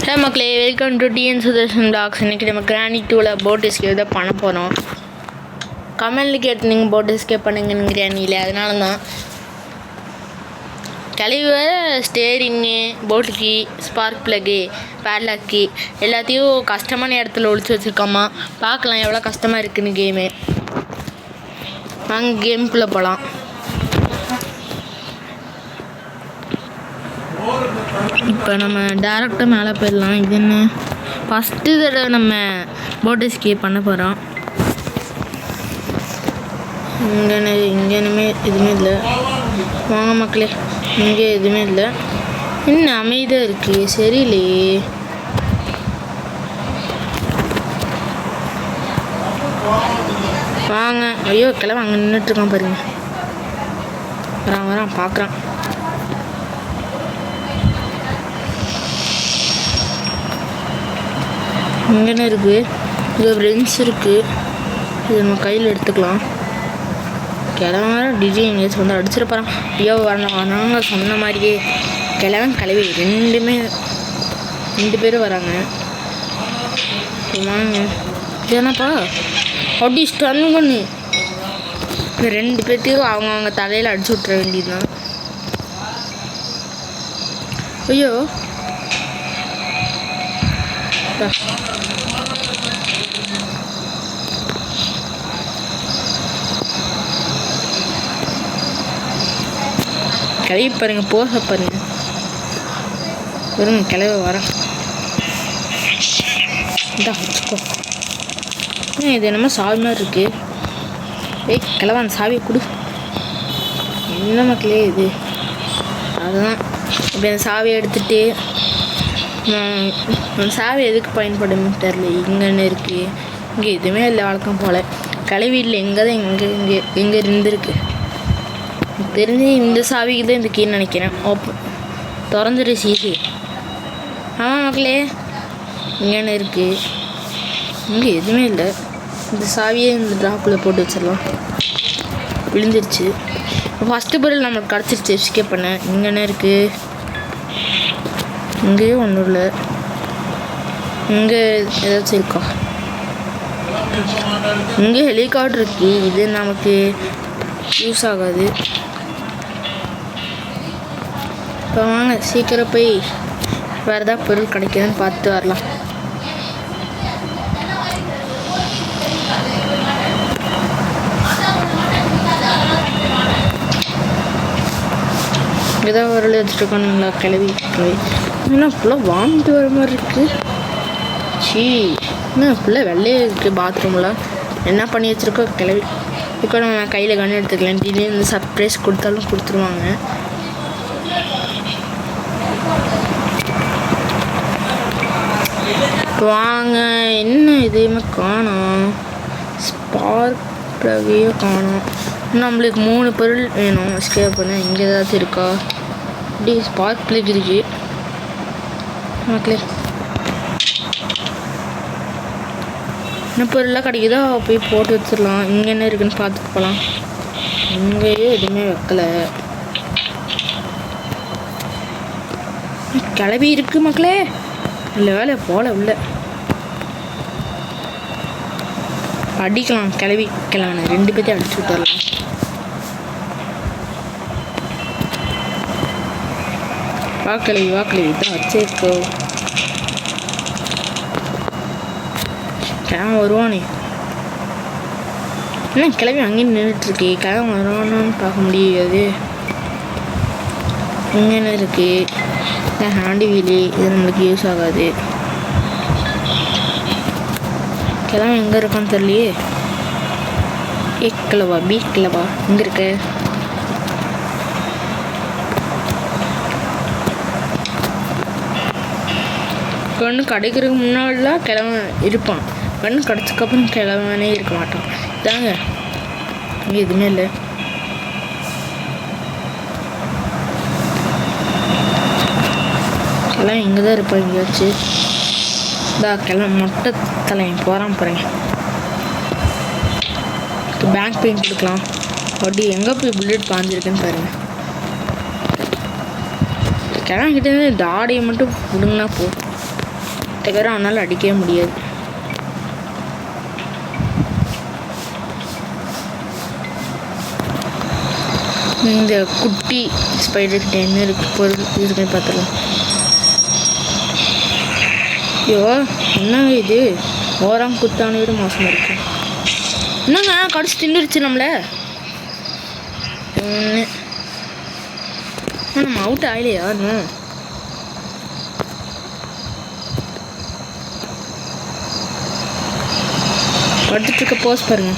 ஹே மக்களே, welcome to TN Sudharshan talks. இன்றைக்கி நம்ம கிராணி 2ல் போட் எஸ்கேப் தான் பண்ண போகிறோம். கமெண்ட்ல கேட்டு நீங்கள் போட் எஸ்கேப் பண்ணுங்கன்னு கிராணியில். அதனால தான் கழிவு ஸ்டேரிங்கு, போட்டுக்கு ஸ்பார்க் ப்ளக்கு, பேட்லாக்கு எல்லாத்தையும் கஷ்டமான இடத்துல ஒழிச்சு வச்சுருக்கோமா. பார்க்கலாம் எவ்வளோ கஷ்டமாக இருக்குன்னு கேமு. வாங்க கேமுக்குள்ளே போகலாம். இப்போ நம்ம டேரெக்டாக மேலே போயிடலாம். இது என்ன ஃபஸ்ட்டு தடவை நம்ம போட் எஸ்கேப் பண்ண போகிறோம். இங்கேனுமே எதுவுமே இல்லை. வாங்க மக்களே, இங்கே எதுவுமே இல்லை. இன்னும் அமைதியாக இருக்குது. சரியில்லையே. வாங்க. ஐயோ கிளம்ப அங்கே நின்றுட்டுருக்கான் பாருங்க. வரான் பார்க்குறான். இங்கேன்னு இருக்குது. இது ரென்ஸ் இருக்குது. இது நம்ம கையில் எடுத்துக்கலாம். கிழவன் டிஜே எங்கேயாச்சும் வந்து அடிச்சிருப்பாரான். ஐயோ வராங்க. சொன்ன மாதிரியே கிழவன் கழுவி ரெண்டு பேரும் வராங்க. வாங்க. ஏன்னாப்பா அப்படி ஸ்டன் பண்ணு. இப்போ 2 பேர்த்தையும் அவங்க தலையில் அடிச்சு விட்ற வேண்டியதுதான். ஐயோ கிளவி பாருங்க, போக பாருங்க. வருங்க கிளவி வரேன். இந்தா வச்சுக்கோ. இது என்னமோ சாவி மாதிரி இருக்கு. கிளவ அந்த சாவியை கொடு. என்ன மக்களே இது? அதுதான் இப்படி அந்த சாவியை எடுத்துகிட்டு அந்த சாவி எதுக்கு பயன்படும்னு தெரில. இங்கன்னு இருக்குது. இங்கே எதுவுமே இல்லை வழக்கம் போல். கழுவி இல்லை. எங்கே தான் எங்கே இருந்திருக்கு தெரிஞ்சு. இந்த சாவிக்கு தான் இந்த கீன்னு நினைக்கிறேன். ஓப்பன் திறந்துரு சீசி. ஆமாம் மக்களே, இங்கேன்னு இருக்குது. இங்கே எதுவுமே இல்லை. இந்த சாவியை இந்த ட்ராப்பில் போட்டு வச்சிடலாம். விழுந்துருச்சு. ஃபஸ்ட்டு பொருள் நம்மளுக்கு கிடச்சிருச்சு. எஸ்கேப் பண்ண. இங்கேன்னு இருக்குது. இங்கேயும் ஒன்றும் இல்லை. இங்கே ஏதாச்சும் இருக்கா? இங்கே ஹெலிகாப்டர் இருக்குது. இது நமக்கு யூஸ் ஆகாது. இப்போ வாங்க சீக்கிரம் போய் வேறு ஏதாவது பொருள் கிடைக்குதுன்னு பார்த்து வரலாம். ஏதாவது பொருள் எடுத்துருக்கோங்களா? கிளவி ஏன்னா ஃபுல்லாக வாமிட்டு வர மாதிரி இருக்குது. என்ன ஃபுல்லாக வெள்ளையாக இருக்குது பாத்ரூமில். என்ன பண்ணி வச்சுருக்கோ கிளவி. இப்போ நம்ம கையில் கண்ணு எடுத்துக்கலாம். திடீர்னு சர்ப்ரைஸ் கொடுத்தாலும் கொடுத்துருவாங்க. வாங்க. என்ன எதுவுமே காணோம். ஸ்பார்க் ப்ளக்கையே காணோம். நம்மளுக்கு 3 பொருள் வேணும் எஸ்கேப் பண்ண. இங்கே ஏதாச்சும் இருக்கா? இப்படி ஸ்பார்க் ப்ளக் இருக்கு மக்களே. என்ன பொருளாக கிடைக்குதோ போய் போட்டு வச்சிடலாம். இங்கே என்ன இருக்குன்னு பார்த்துட்டு போகலாம். இங்கேயும் எதுவுமே வைக்கலை. கிளவி இருக்கு மக்களே. இல்லை வேலை போல உள்ள அடிக்கலாம். கிளவி 2 பேர்த்தையும் அடிச்சு விட்டுறலாம். வாக்களி இதான் வச்சிருக்கோ. கிழமை வருவானே. என்ன கிளவி அங்கேயும் நின்றுட்டுருக்கு. கிழமை வருவானு பார்க்க முடியாது. இங்கே என்ன இருக்குது? Hand wheel. இது நம்மளுக்கு யூஸ் ஆகாது. கிழமை எங்கே இருக்கான்னு தெரியலையே. கிளவா கிளவா எங்கே இருக்க? கண்ணு கிடைக்கிறதுக்கு முன்னாடிலாம் கிழமை இருப்பான். கண்ணு கிடச்சதுக்கப்புறம் கிழவனே இருக்க மாட்டான். இதாங்க இங்கே எதுவுமே இல்லை. கிழமை இங்கே தான் இருப்பான். எங்கேயாச்சு கிழமை மொட்டை தலையன் போகிறான் பாருங்க. பேங்க் பெயிண்ட் கொடுக்கலாம். அப்படி எங்கே போய் புல்லட் பாஞ்சிருக்குன்னு பாருங்கள். கிழங்கிட்டே இந்த ஆடையை மட்டும் விடுங்கன்னா போ. அட்டகாரம் அவனால் அடிக்கவே முடியாது. இந்த குட்டி ஸ்பைடர்கிட்ட என்ன இருக்கு பொருள் இருக்குன்னு பார்த்துடலாம். ஐயோ என்னங்க இது, ஓரம் குத்தான விட மோசமாக இருக்கு. என்னங்க கடிச்சு தின்னுருச்சு நம்மளை. நம்ம அவுட் ஆகலையா இன்னும்? படுத்துட்ருக்க போஸ் பாருங்க.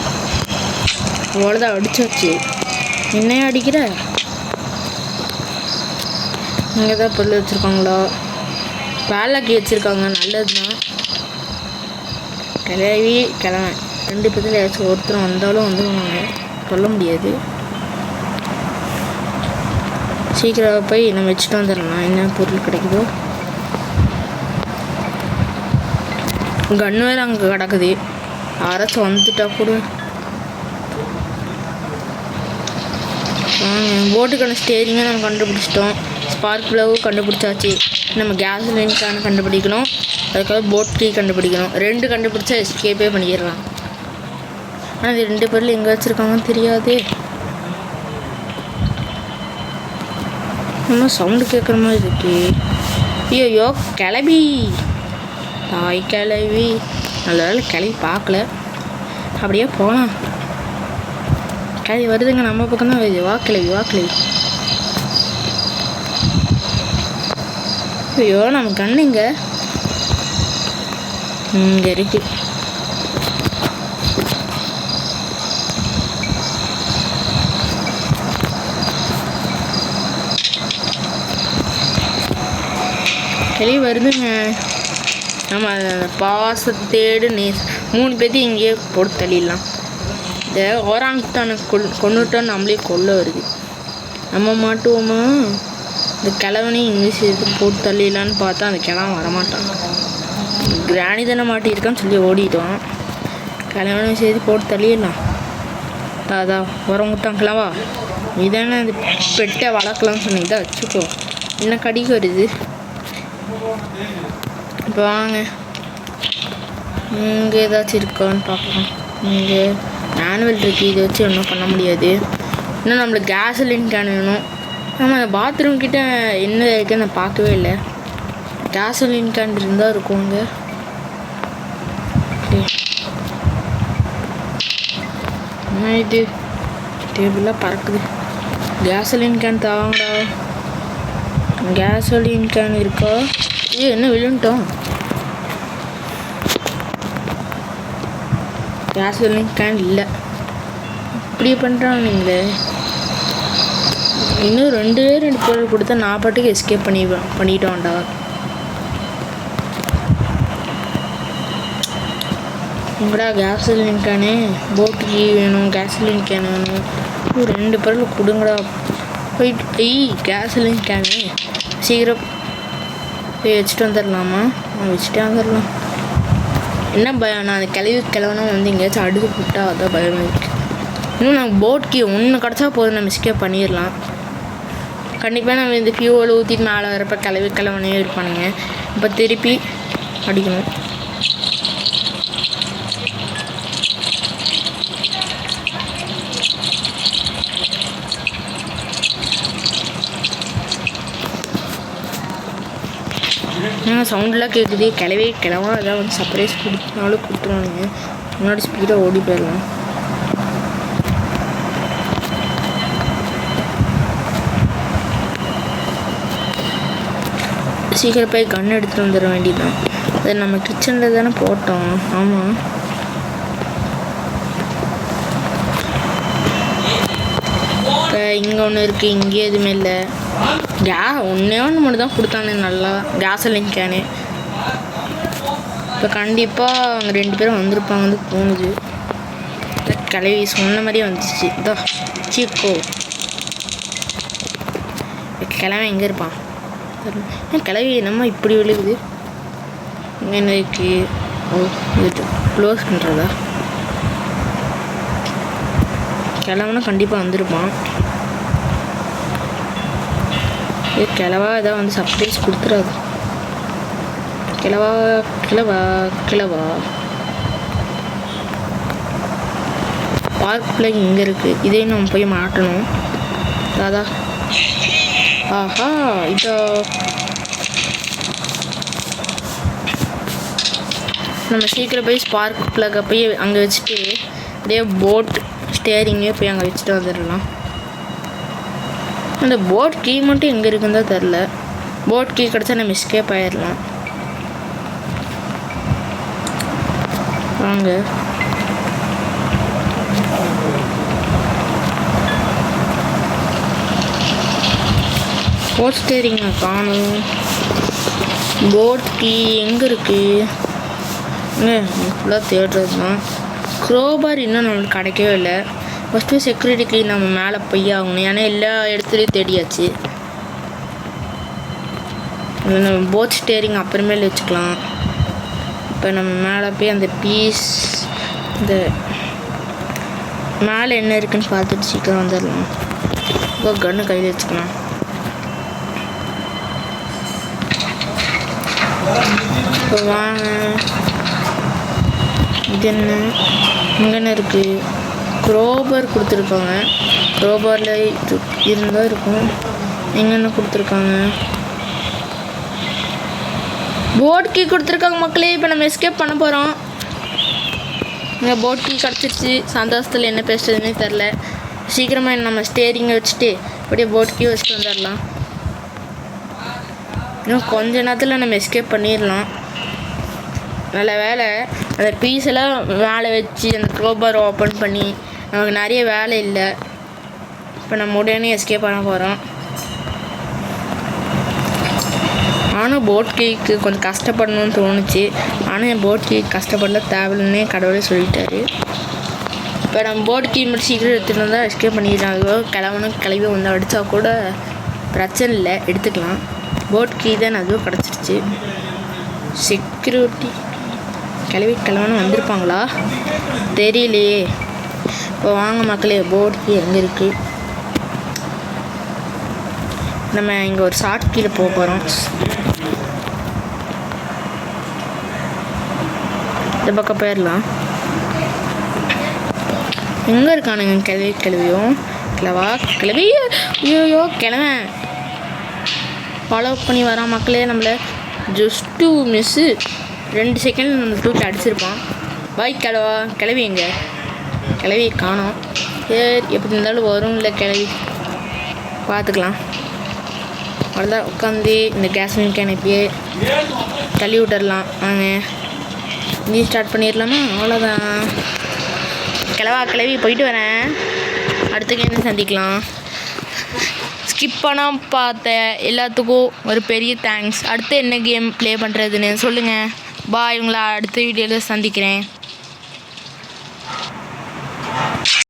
அவ்வளோதான், அடிச்சாச்சு. என்னையா அடிக்கிற? இங்கே தான் பொருள் வச்சுருக்காங்களா? வேலைக்கு வச்சுருக்காங்க, நல்லது தான். கிளவி கிழமை 2 பேர்த்துல ஏதாச்சும் ஒருத்தர் வந்தாலும் வந்துடுவாங்க, சொல்ல முடியாது. சீக்கிரம் போய் நம்ம வச்சுட்டு வந்துடலாம். என்ன பொருள் கிடைக்குதோ. கன்று வேறு அங்கே கிடக்குது, யாராச்சும் வந்துட்டா கூட. போட்டுக்கான ஸ்டேரிங்கை நம்ம கண்டுபிடிச்சிட்டோம், ஸ்பார்க் ப்ளவும் கண்டுபிடிச்சாச்சு. நம்ம கேஸ் லைனுக்கான கண்டுபிடிக்கணும், அதுக்காக போட் கீ கண்டுபிடிக்கணும். 2 கண்டுபிடிச்சா எஸ்கேப்பே பண்ணிடலாம். ஆனால் இது 2 பொருள் எங்கே வச்சுருக்காங்கன்னு தெரியாது. இன்னும் சவுண்டு கேட்குற மாதிரி இருக்கு. ஐயோ கிளவி, தாய் கிளவி. நல்ல வேலை கிளவி பார்க்கல, அப்படியே போகலாம். கிளவி வருதுங்க, நம்ம பக்கம் தான் வருது. வா கிளவி, வா கிளவி. ஐயோ நம்ம கண்ணுங்க இங்கே இருக்கு. கிளவி வருதுங்க. நம்ம பாசத்தை தேடு 3 பேர்த்தையும் இங்கேயே போட்டு தள்ளிடலாம். இந்த ஓராங்தானை கொண்டுட்டோன்னு நம்மளே கொல்ல வருது. நம்ம மாட்டுவோமா? இந்த கிழவனையும் இங்கிலீஷ் எடுத்து போட்டு தள்ளிடலான்னு பார்த்தா அந்த கிழவன் வரமாட்டான். கிராணி தானே மாட்டியிருக்கான்னு சொல்லி ஓடிட்டோம். கிழவனையும் சேர்த்து போட்டு தள்ளிடலாம். தாதா உரங்கிட்டான் கிழவா, நீ தானே அந்த பெட்டை வளர்க்கலாம்னு சொன்னீங்க, வச்சுக்கோ. என்ன கடிக்க வருது. இப்போ வாங்க, இங்கே ஏதாச்சும் இருக்கான்னு பார்க்கலாம். இங்கே மேனுவல் இருக்குது, இதை வச்சு ஒன்றும் பண்ண முடியாது. இன்னும் நம்மளுக்கு கேஸலின் கேன் வேணும். நம்ம அந்த பாத்ரூம் கிட்டே என்ன இருக்குன்னு நான் பார்க்கவே இல்லை. கேஸலின் கேன் இருந்தால் இருக்கும் இங்கே. என்ன இது டேபிளாக பறக்குது. கேஸலின் கேன் தாங்கடா. கேஸலின் கேன் இருக்கா? என்ன விழுந்துட்டோம். கேஸலின் கேன் இல்லை. இப்படி பண்ணுறாங்க நீங்களே. இன்னும் 2 பொருள் கொடுத்தா நான் பாட்டுக்கு எஸ்கேப் பண்ணிட்டோம்டா. உங்கடா கேஸலின் கேனு, போட்டுக்கு வேணும், கேஸலின் கேன் வேணும். 2 பொருள் கொடுங்கடா. போயிட்டு கேஸலின் கேனு சீக்கிரம் போய் வச்சுட்டு வந்துடலாமா? வச்சுட்டே வந்துடலாம். என்ன பயம், நான் அந்த கிழவனும் வந்து எங்கேயாச்சும் அடுத்து போட்டா அதான் பயம் இருக்குது. இன்னும் நாங்கள் போட்க்கு 1 கிடச்சா போதும், நம்ம எஸ்கேப் பண்ணிடலாம். கண்டிப்பாக நம்ம இந்த ஃபியூவல் ஊற்றிட்டு மேலே வரப்போ கிழவனே இருப்பானுங்க. இப்போ திருப்பி அடிக்கணும். சவுண்டெலாம் கேட்குது. கிழவா எதாவது வந்து சர்ப்ரைஸ் கொடுத்தனாலும் கொடுத்துருவானுங்க. முன்னாடி ஸ்பீடாக ஓடி போயிடலாம். சீக்கிரம் போய் கன் எடுத்துகிட்டு வந்துட வேண்டியதுதான். அதை நம்ம கிச்சனில் தானே போட்டோம். ஆமாம், இங்கே ஒன்று இருக்குது, இங்கே எதுவுமே இல்லை. ஒன்றே ஒன்று மட்டும் தான் கொடுத்தானே நல்லா, கேஸலின் கேனு. இப்போ கண்டிப்பாக அவங்க 2 பேரும் வந்திருப்பாங்கன்னு தோணுது. கிளவி சொன்ன மாதிரியே வந்துச்சு. இதோ சீக்கோ கிழவன் எங்கே இருப்பான்? கிளவி நம்ம இப்படி விழுகுது. இன்னைக்கு க்ளோஸ் பண்ணுறதா? கிழவனா கண்டிப்பாக வந்திருப்பான். கிழவா ஏதாவது வந்து சர்ப்ரைஸ் கொடுத்துறாது. கிளவா கிளவா கிளவா. பார்க் பிளக் இங்கே இருக்குது. இதையும் நம்ம போய் மாட்டணும். தாதா ஆஹா இதோ நம்ம சீக்கிரம் போய் ஸ்பார்க் பிளக்கை போய் அங்கே வச்சுட்டு அப்படியே போட் ஸ்டேரிங்கே போய் அங்கே வச்சுட்டு வந்துடலாம். அந்த போட் கீ மட்டும் எங்கே இருக்குன்னு தான் தெரில. போட் கீ கிடச்சா நம்ம எஸ்கேப் ஆயிடலாம். வாங்க. போட் ஸ்டேரிங் காணும். போட் கீ எங்கே இருக்குது? ஃபுல்லாக தேடுறது தான். க்ரோபார் இன்னும் நம்மளுக்கு கிடைக்கவே இல்லை. ஃபஸ்ட்டு செக்யூரிட்டிக்கு நம்ம மேலே போய் ஆகணும். ஏன்னா எல்லா இடத்துலையும் தேடியாச்சு. நம்ம போட் ஸ்டேரிங் அப்புறமேல வச்சுக்கலாம். இப்போ நம்ம மேலே போய் அந்த பீஸ் இந்த மேலே என்ன இருக்குன்னு பார்த்துட்டு சீக்கிரம் வந்துடலாம். இப்போ கன்று கையில் வச்சுக்கலாம். இப்போ வாங்க. இது என்ன இங்கன்னு இருக்குது? க்ரோபர் கொடுத்துருக்காங்க. க்ரோபரில் இது இருந்தால் இருக்கும். எங்கன்னு கொடுத்துருக்காங்க? போட் கீ கொடுத்துருக்காங்க மக்களே. இப்போ நம்ம எஸ்கேப் பண்ண போகிறோம். இங்கே போட் கீ கிடச்சிருச்சு. சந்தோஷத்தில் என்ன பேசுறதுன்னே தெரில. சீக்கிரமாக நம்ம ஸ்டேரிங்கை வச்சுட்டு அப்படியே போட் கீ வச்சுட்டு வந்துடலாம். இன்னும் கொஞ்ச நேரத்தில் நம்ம எஸ்கேப் பண்ணிடலாம். நல்ல வேலை அந்த பீஸெல்லாம் வேலை வச்சு அந்த க்ரோபார் ஓப்பன் பண்ணி நமக்கு நிறைய வேலை இல்லை. இப்போ நம்ம உடனே எஸ்கேப் பண்ண போகிறோம். ஆனால் போட் கீக்கு கொஞ்சம் கஷ்டப்படணும்னு தோணுச்சு. ஆனால் என் போட் கீ கஷ்டப்படல, தேவையில்லைன்னே கடவுளே சொல்லிட்டாரு. இப்போ நம்ம போட் கீ மட்டும் சீக்கிரம் எடுத்துகிட்டு வந்தால் எஸ்கேப் பண்ணிடுறாங்க. கிளவி வந்து அடித்தா கூட பிரச்சனை இல்லை, எடுத்துக்கலாம். போட் கீ தான் அதுவும் கிடச்சிருச்சு. செக்யூரிட்டி கிளவனும் வந்திருப்பாங்களா தெரியலையே. இப்போ வாங்க மக்களே, போட் கீ எங்கே இருக்குது? நம்ம இங்கே ஒரு ஷார்ட் கீழே போக போகிறோம். இந்த பக்கம் போயிடலாம். எங்கே இருக்கானுங்க கிளவியும்? கிளவி ஐயோ கிளவன் ஃபாலோ பண்ணி வரான் மக்களே. நம்மளை ஜஸ்ட்டு மிஸ்ஸு 2 செகண்ட் நம்ம தூக்கி அடிச்சிருப்பான். பாய் கிளவி எங்கே? கிளவி காணோம். சரி எப்படி இருந்தாலும் வரும் இல்லை கிளவி, பார்த்துக்கலாம். அவ்வளோதான். உட்காந்து இந்த கேஸ் கேனப்பியே தள்ளி விட்டுடலாம். வாங்க நீ ஸ்டார்ட் பண்ணிடலாமா? அவ்வளோதான். கிளவி போயிட்டு வரேன். அடுத்த கேம் சந்திக்கலாம். ஸ்கிப் பண்ணாமல் பார்த்த எல்லாத்துக்கும் ஒரு பெரிய தேங்க்ஸ். அடுத்து என்ன கேம் ப்ளே பண்ணுறதுன்னு சொல்லுங்கள். பாய். உங்களை அடுத்த வீடியோவில் சந்திக்கிறேன்.